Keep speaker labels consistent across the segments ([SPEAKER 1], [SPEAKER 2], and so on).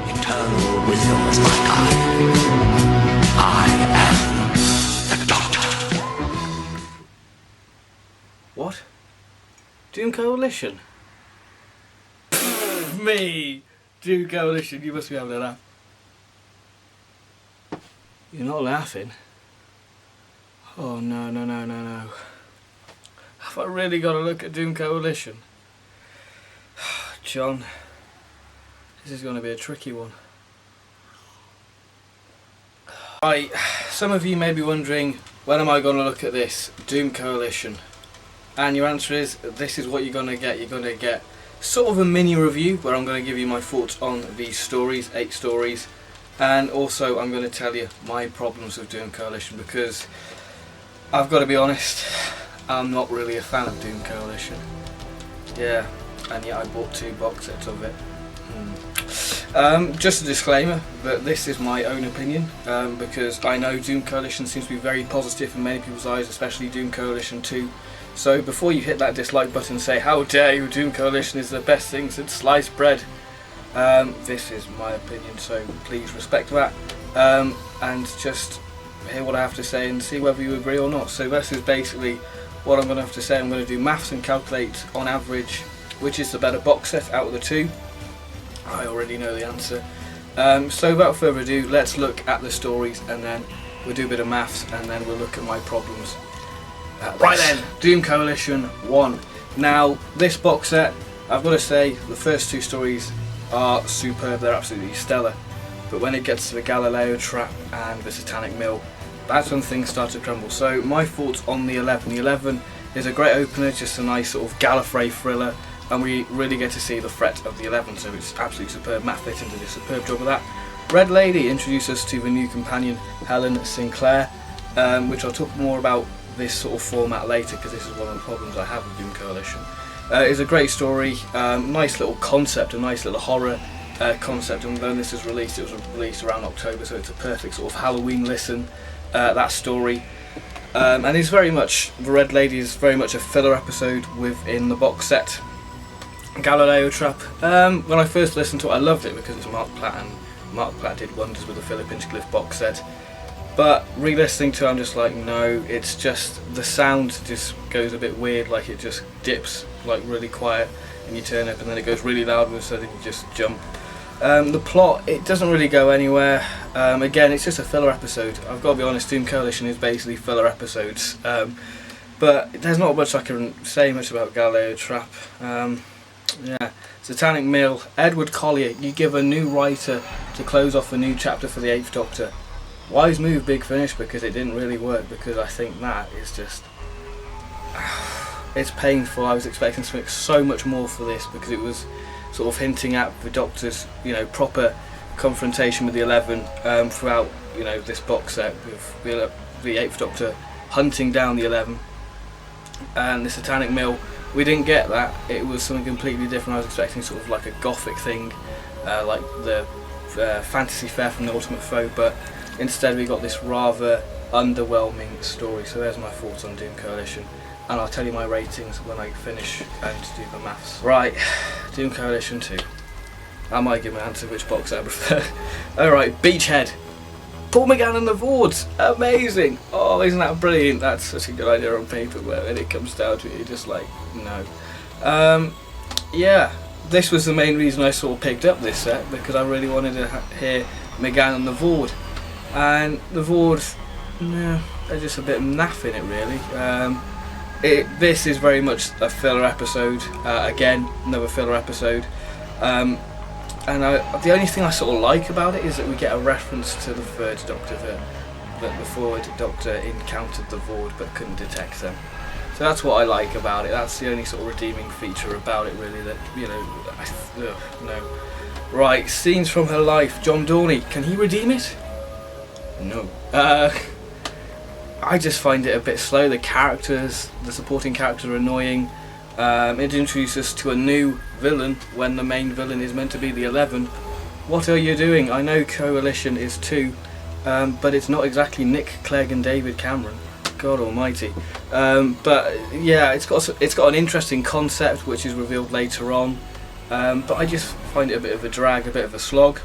[SPEAKER 1] Eternal wisdom is my guide. I am the Doctor.
[SPEAKER 2] What? Doom Coalition? Me! Doom Coalition, you must be having a laugh. You're not laughing? Oh no. Have I really got to look at Doom Coalition? John, this is going to be a tricky one. Right, some of you may be wondering, when am I going to look at this Doom Coalition? And your answer is, this is what you're going to get. You're going to get sort of a mini review where I'm going to give you my thoughts on these stories, 8 stories, and also I'm going to tell you my problems with Doom Coalition, because I've got to be honest, I'm not really a fan of Doom Coalition. Yeah, and yet I bought 2 box sets of it. Just a disclaimer that this is my own opinion, because I know Doom Coalition seems to be very positive in many people's eyes, especially Doom Coalition 2. So before you hit that dislike button and say, how dare you, Doom Coalition is the best thing since sliced bread, this is my opinion, so please respect that, and just hear what I have to say and see whether you agree or not. So this is basically what I'm going to have to say. I'm going to do maths and calculate on average which is the better box set out of the 2. I already know the answer. So without further ado, let's look at the stories, and then we'll do a bit of maths, and then we'll look at my problems. Right then, Doom Coalition 1. Now, this box set, I've got to say, the first 2 stories are superb, they're absolutely stellar. But when it gets to the Galileo Trap and the Satanic Mill, that's when things start to crumble. So my thoughts on the 11. The 11 is a great opener, just a nice sort of Gallifrey thriller, and we really get to see the threat of the 11, so it's absolutely superb. Matt Fitton did a superb job of that. Red Lady introduced us to the new companion, Helen Sinclair, which I'll talk more about this sort of format later, because this is one of the problems I have with Doom Coalition. It's a great story, nice little concept, a nice little horror concept, and when this is released, it was released around October, so it's a perfect sort of Halloween listen, that story. And it's very much, the Red Lady is very much a filler episode within the box set. Galileo Trap, when I first listened to it I loved it because it's Mark Platt, and Mark Platt did wonders with the Philip Hinchcliffe box set. But re-listening to it, I'm just like, no, it's just, the sound just goes a bit weird, like it just dips, like really quiet, and you turn up and then it goes really loud and so then you just jump. The plot, it doesn't really go anywhere. Again, it's just a filler episode. I've got to be honest, Doom Coalition is basically filler episodes. But there's not much I can say much about Galileo Trap. Yeah, Satanic Mill, Edward Collier, you give a new writer to close off a new chapter for the 8th Doctor. Wise move, Big Finish, because it didn't really work, because I think that is just, it's painful. I was expecting something so much more for this, because it was sort of hinting at the Doctor's, proper confrontation with the 11 throughout, this box set, with the 8th Doctor hunting down the 11. And the Satanic Mill, we didn't get that. It was something completely different. I was expecting sort of like a gothic thing, like the Fantasy Fair from the Ultimate Foe, but instead we got this rather underwhelming story. So there's my thoughts on Doom Coalition, and I'll tell you my ratings when I finish and do the maths. Right, Doom Coalition 2. I might give an answer which box I prefer. Alright, Beachhead. Paul McGann and the Vords, amazing! Oh, isn't that brilliant? That's such a good idea on paper, but when it comes down to it, you're just like, no. Yeah, this was the main reason I sort of picked up this set, because I really wanted to hear McGann and the Vord. And the Vord, no, they're just a bit naff in it, really. This is very much a filler episode. Again, another filler episode. And the only thing I sort of like about it is that we get a reference to the 3rd Doctor, that the 3rd Doctor encountered the Vord but couldn't detect them. So that's what I like about it. That's the only sort of redeeming feature about it, really, that, no. Right, scenes from her life. John Dorney, can he redeem it? No. I just find it a bit slow. The characters, the supporting characters are annoying. It introduces us to a new villain when the main villain is meant to be the 11. What are you doing? I know Coalition is 2, but it's not exactly Nick Clegg and David Cameron. God almighty. But yeah, it's got an interesting concept which is revealed later on. but I just find it a bit of a drag, a bit of a slog.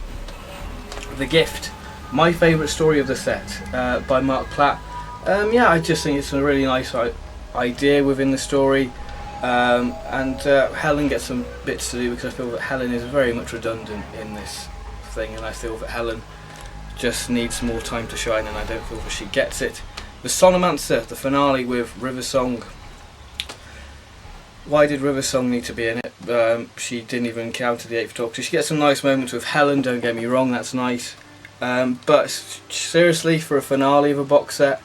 [SPEAKER 2] The Gift, my favourite story of the set, by Mark Platt. Yeah, I just think it's a really nice idea within the story, and Helen gets some bits to do, because I feel that Helen is very much redundant in this thing, and I feel that Helen just needs more time to shine, and I don't feel that she gets it. The Sonomancer, the finale with River Song. Why did River Song need to be in it? She didn't even encounter the 8th Doctor. She gets some nice moments with Helen, don't get me wrong, that's nice. But seriously, for a finale of a box set,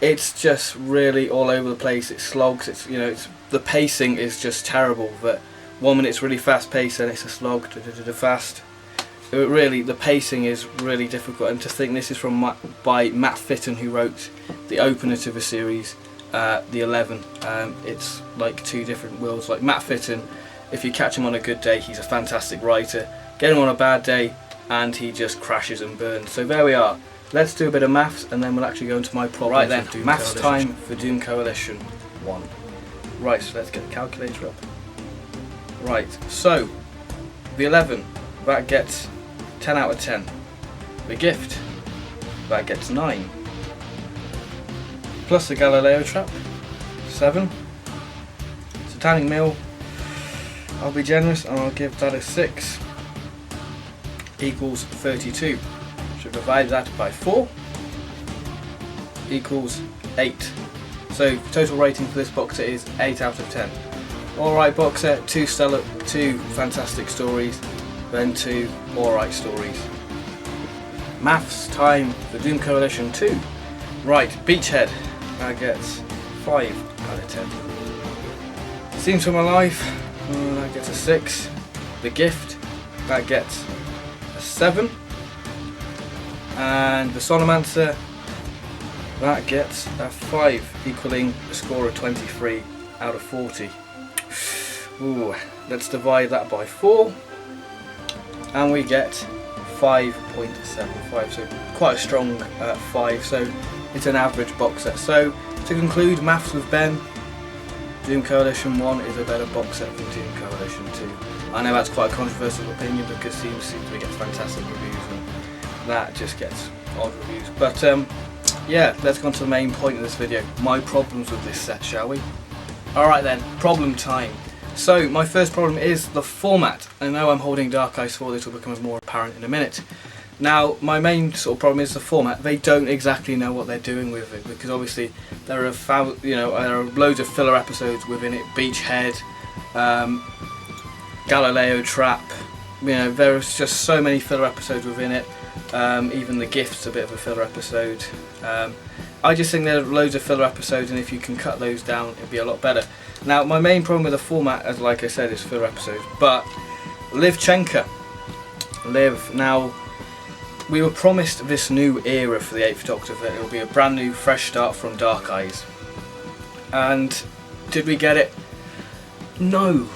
[SPEAKER 2] it's just really all over the place. It slogs. The pacing is just terrible. But 1 minute it's really fast paced, and it's a slog, fast. The pacing is really difficult. And to think this is by Matt Fitton, who wrote the opener to the series, the 11. It's like two different worlds. Like Matt Fitton, if you catch him on a good day, he's a fantastic writer. Get him on a bad day, and he just crashes and burns. So there we are. Let's do a bit of maths, and then we'll actually go into my problems. Right then, maths time for Doom Coalition 1. Right, so let's get the calculator up. Right, so the 11, that gets 10 out of 10. The Gift, that gets 9. Plus the Galileo Trap, 7. Satanic Meal, I'll be generous and I'll give that a 6. Equals 32. Should divide that by 4. Equals 8. So total rating for this box set is 8 out of 10. Alright box set, 2 fantastic stories, then 2 alright stories. Maths time for Doom Coalition 2. Right, Beachhead, that gets 5 out of 10. Scenes from My Life, that gets a 6. The Gift, that gets a 7. And the Sonomancer, that gets a 5, equaling a score of 23 out of 40. Ooh, let's divide that by 4, and we get 5.75, so quite a strong 5, so it's an average box set. So to conclude, Maths with Ben, Doom Coalition 1 is a better box set than Doom Coalition 2. I know that's quite a controversial opinion, because it seems to get fantastic reviews, and that just gets odd reviews. But yeah, let's go on to the main point of this video, my problems with this set, shall we? Alright then, problem time. So my first problem is the format. I know I'm holding Dark Eyes 4, this will become more apparent in a minute. Now my main sort of problem is the format. They don't exactly know what they're doing with it, because obviously there are loads of filler episodes within it. Beachhead, Galileo Trap, there's just so many filler episodes within it. Even The Gift's a bit of a filler episode. I just think there are loads of filler episodes, and if you can cut those down, it'd be a lot better. Now, my main problem with the format, as like I said, is filler episodes. But Liv Chenka, now we were promised this new era for the 8th Doctor, that it'll be a brand new, fresh start from Dark Eyes. And did we get it? No.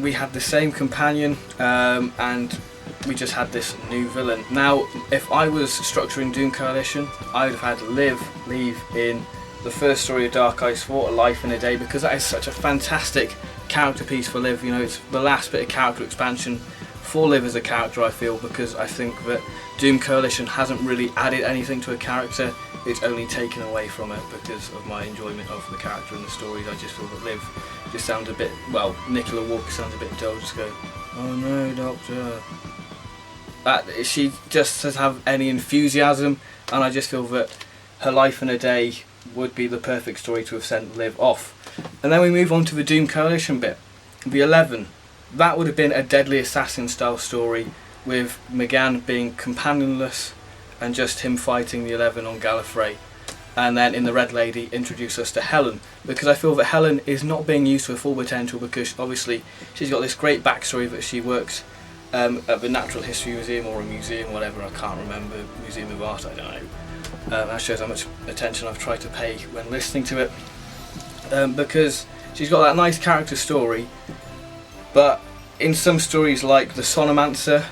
[SPEAKER 2] We had the same companion, and we just had this new villain. Now, if I was structuring Doom Coalition, I would have had Liv leave in the first story of Dark Eyes 4, A Life in a Day, because that is such a fantastic character piece for Liv. It's the last bit of character expansion for Liv as a character, I feel, because I think that Doom Coalition hasn't really added anything to a character, it's only taken away from it because of my enjoyment of the character and the stories. I just feel that Liv just sounds a bit, well, Nicola Walker sounds a bit dull, just going, oh no, Doctor. She just doesn't have any enthusiasm, and I just feel that Her Life in a Day would be the perfect story to have sent Liv off. And then we move on to the Doom Coalition bit. The 11, that would have been a Deadly Assassin style story, with McGann being companionless and just him fighting the 11 on Gallifrey. And then in The Red Lady, introduce us to Helen, because I feel that Helen is not being used to her full potential, because obviously she's got this great backstory that she works at the Natural History Museum, or a museum, whatever, I can't remember, Museum of Art, I don't know. That shows how much attention I've tried to pay when listening to it, because she's got that nice character story, but in some stories like The Sonomancer,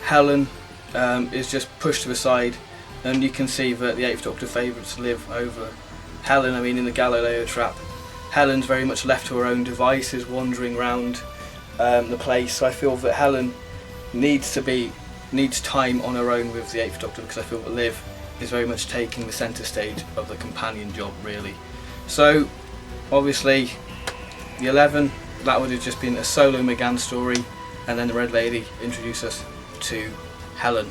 [SPEAKER 2] Helen is just pushed to the side, and you can see that the 8th Doctor favourites Liv over Helen. I mean, in the Galileo Trap, Helen's very much left to her own devices, wandering around the place. So I feel that Helen needs time on her own with the Eighth Doctor, because I feel that Liv is very much taking the centre stage of the companion job, really. So obviously the 11, that would have just been a solo McGann story, and then the Red Lady introduce us to Helen.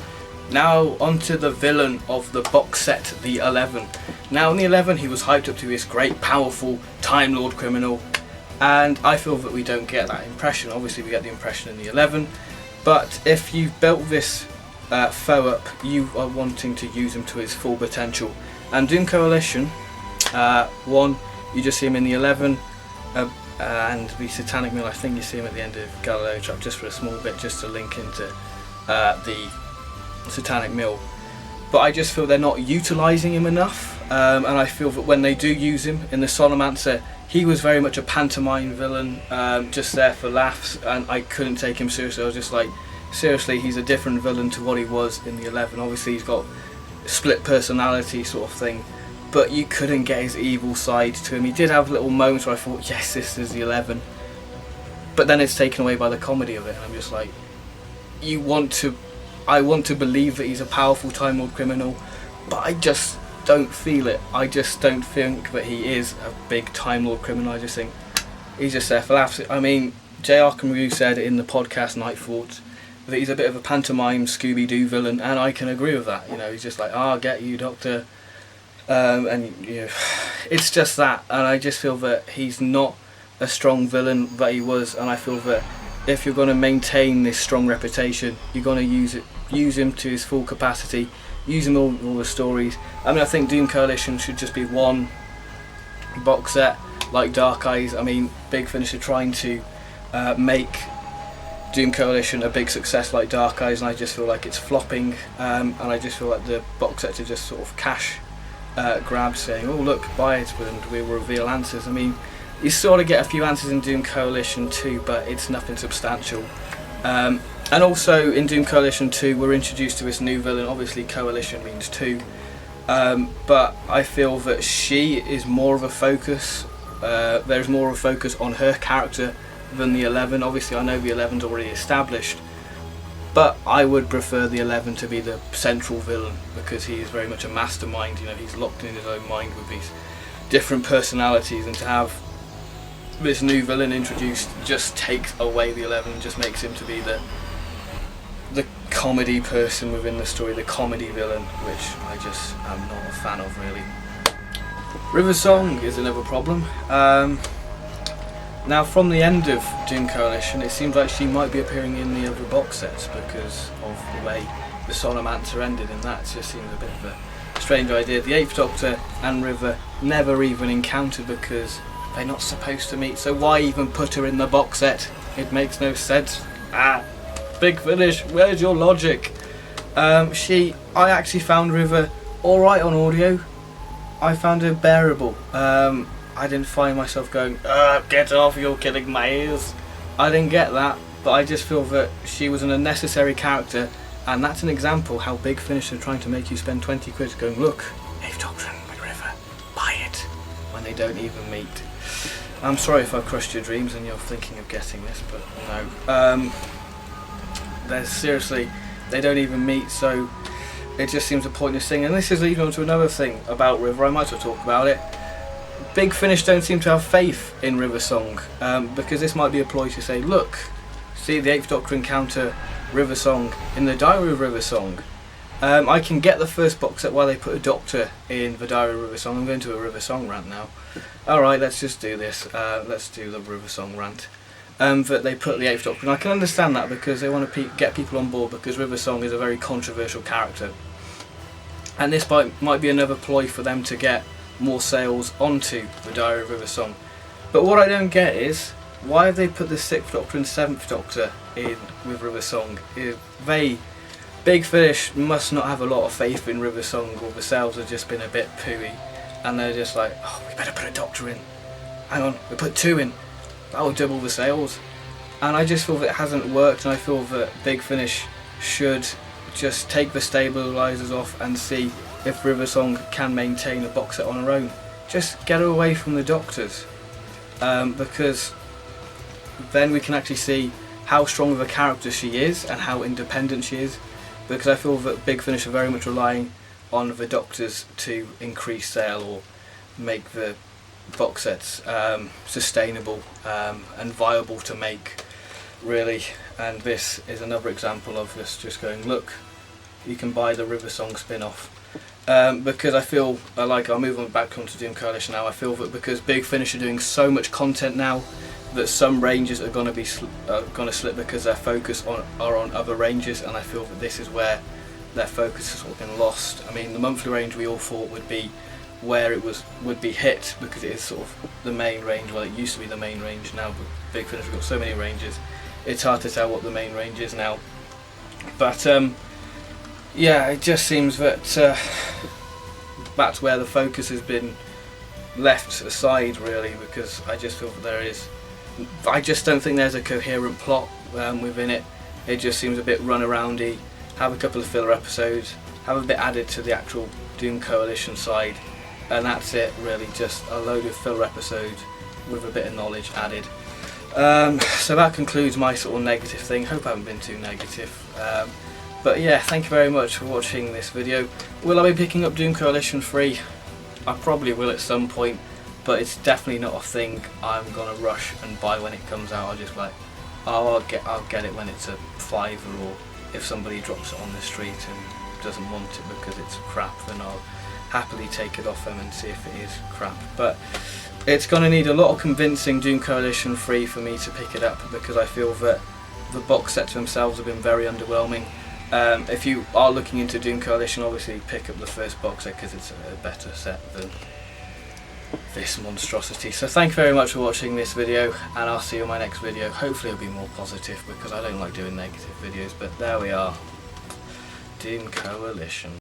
[SPEAKER 2] Now onto the villain of the box set, the 11. Now in the 11 he was hyped up to be this great powerful Time Lord criminal, and I feel that we don't get that impression. Obviously we get the impression in the 11, but if you've built this foe up, you are wanting to use him to his full potential. And Doom Coalition 1, you just see him in the 11, and the Satanic Mill, I think you see him at the end of Galileo Trap just for a small bit, just to link into the Satanic Mill. But I just feel they're not utilising him enough, and I feel that when they do use him in the Solomancer, he was very much a pantomime villain, just there for laughs, and I couldn't take him seriously. I was just like, seriously, he's a different villain to what he was in the 11. Obviously he's got split personality sort of thing, but you couldn't get his evil side to him. He did have little moments where I thought, yes, this is the 11, but then it's taken away by the comedy of it, and I'm just like, I want to believe that he's a powerful Time Lord criminal, but I just don't feel it. I just don't think that he is a big Time Lord criminal. I just think he's just there for laughs. I mean, J. Arkham Review said in the podcast Night Thoughts that he's a bit of a pantomime Scooby-Doo villain, and I can agree with that. You know, he's just like, I'll get you, Doctor. And you know, it's just that, and I just feel that he's not a strong villain that he was, and I feel that if you're going to maintain this strong reputation, you're going to use him to his full capacity, use him all the stories. I mean, I think Doom Coalition should just be one box set like Dark Eyes. I mean, Big Finish are trying to make Doom Coalition a big success like Dark Eyes, and I just feel like it's flopping, and I just feel like the box sets are just sort of cash grabs, saying, oh look, buy it and we will reveal answers. I mean, you sort of get a few answers in Doom Coalition 2, but it's nothing substantial. And also in Doom Coalition 2 we're introduced to this new villain. Obviously Coalition means 2, but I feel that she is more of a focus, there's more of a focus on her character than the 11. Obviously I know the 11's already established, but I would prefer the 11 to be the central villain, because he is very much a mastermind. You know, he's locked in his own mind with these different personalities, and to have this new villain introduced just takes away the 11, just makes him to be the comedy person within the story, the comedy villain, which I just am not a fan of, really. River Song is another problem. Now from the end of Doom Coalition, it seems like she might be appearing in the other box sets because of the way the Solomancer ended, and that just seems a bit of a strange idea. The 8th Doctor and River never even encountered because they're not supposed to meet, so why even put her in the box set? It makes no sense. Big Finish, where's your logic? I actually found River alright on audio. I found her bearable. I didn't find myself going, get off, you're killing my ears. I didn't get that, but I just feel that she was an unnecessary character, and that's an example how Big Finish are trying to make you spend 20 quid going, look, 8th Doctor and River, buy it, when they don't even meet. I'm sorry if I've crushed your dreams and you're thinking of getting this, but no. Seriously, they don't even meet, so it just seems a pointless thing. And this is leading on to another thing about River, I might as well talk about it. Big Finish don't seem to have faith in River Song, because this might be a ploy to say, look, see the 8th Doctor encounter River Song in the Diary of River Song. I can get the first box set why they put a Doctor in the Diary of River Song. I'm going to a River Song rant now. Alright, let's just do this. Let's do the River Song rant. That they put the 8th Doctor, and I can understand that because they want to get people on board, because River Song is a very controversial character. And this might be another ploy for them to get more sales onto the Diary of River Song. But what I don't get is, why have they put the 6th Doctor and 7th Doctor in with River Song? Big Finish must not have a lot of faith in River Song, or the sales have just been a bit pooey, and they're just like, oh, we better put a Doctor in. Hang on, we put 2 in. That'll double the sales. And I just feel that it hasn't worked, and I feel that Big Finish should just take the stabilisers off and see if River Song can maintain a box set on her own. Just get her away from the Doctors, because then we can actually see how strong of a character she is and how independent she is, because I feel that Big Finish are very much relying on the Doctors to increase sale or make the box sets sustainable and viable to make, really. And this is another example of this, just going, look, you can buy the River Song spin-off. Because I feel, I'll move on back onto Doom Coalition now. I feel that because Big Finish are doing so much content now, that some ranges are going to be going to slip because their focus are on other ranges, and I feel that this is where their focus has sort of been lost. I mean, the monthly range we all thought would be where it would be hit, because it is sort of the main range. Well, it used to be the main range now, but Big Finish have got so many ranges, it's hard to tell what the main range is now. But yeah, it just seems that that's where the focus has been left aside, really, because I just feel that I just don't think there's a coherent plot within it. It just seems a bit run-aroundy. Have a couple of filler episodes, have a bit added to the actual Doom Coalition side, and that's it, really, just a load of filler episodes with a bit of knowledge added. So that concludes my sort of negative thing. Hope I haven't been too negative. But yeah, thank you very much for watching this video. Will I be picking up Doom Coalition 3? I probably will at some point, but it's definitely not a thing I'm gonna rush and buy when it comes out. I'll just be like, oh, I'll get it when it's a $5, or if somebody drops it on the street and doesn't want it because it's crap, then I'll happily take it off them and see if it is crap. But it's gonna need a lot of convincing Doom Coalition 3 for me to pick it up, because I feel that the box sets themselves have been very underwhelming. If you are looking into Doom Coalition, obviously pick up the first box set because it's a better set than this monstrosity. So thank you very much for watching this video, and I'll see you in my next video. Hopefully it'll be more positive, because I don't like doing negative videos, but there we are. Doom Coalition.